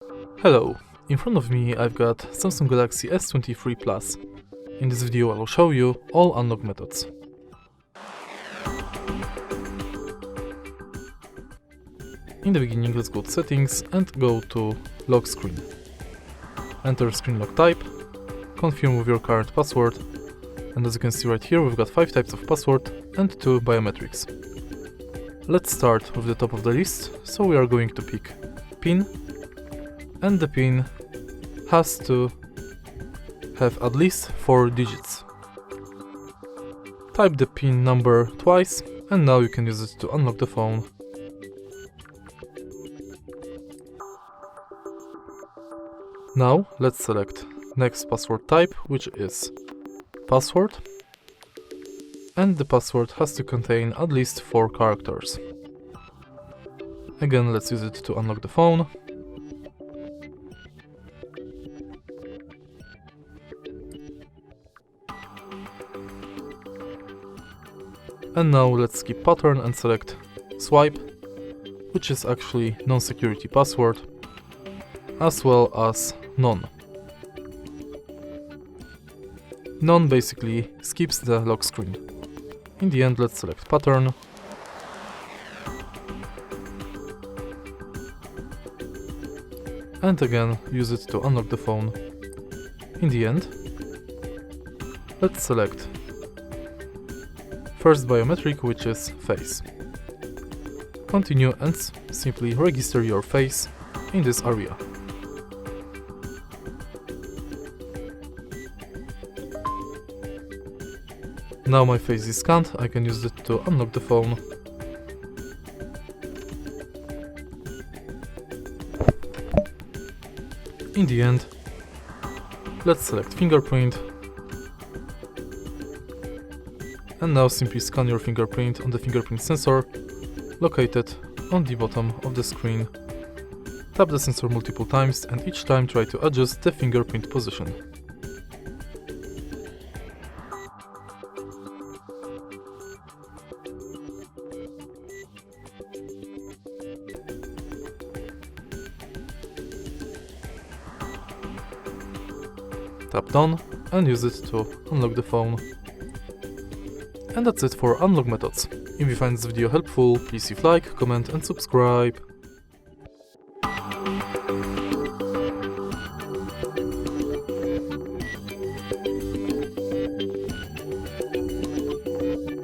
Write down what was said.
Hello, in front of me I've got Samsung Galaxy S23 Plus. In this video I'll show you all unlock methods. In the beginning let's go to settings and go to lock screen. Enter screen lock type, confirm with your current password, and as you can see right here we've got 5 types of password and 2 biometrics. Let's start with the top of the list, so we are going to pick PIN, and the PIN has to have at least 4 digits. Type the PIN number twice and now you can use it to unlock the phone. Now let's select next password type, which is password, and the password has to contain at least 4 characters. Again, let's use it to unlock the phone. And now let's skip pattern and select swipe, which is actually non-security password, as well as none. None basically skips the lock screen. In the end, let's select pattern. And again, use it to unlock the phone. In the end, let's select first biometric, which is face. Continue and simply register your face in this area. Now my face is scanned, I can use it to unlock the phone. In the end, let's select fingerprint. And now simply scan your fingerprint on the fingerprint sensor located on the bottom of the screen. Tap the sensor multiple times and each time try to adjust the fingerprint position. Tap done and use it to unlock the phone. And that's it for unlock methods. If you find this video helpful, please leave like, comment and subscribe.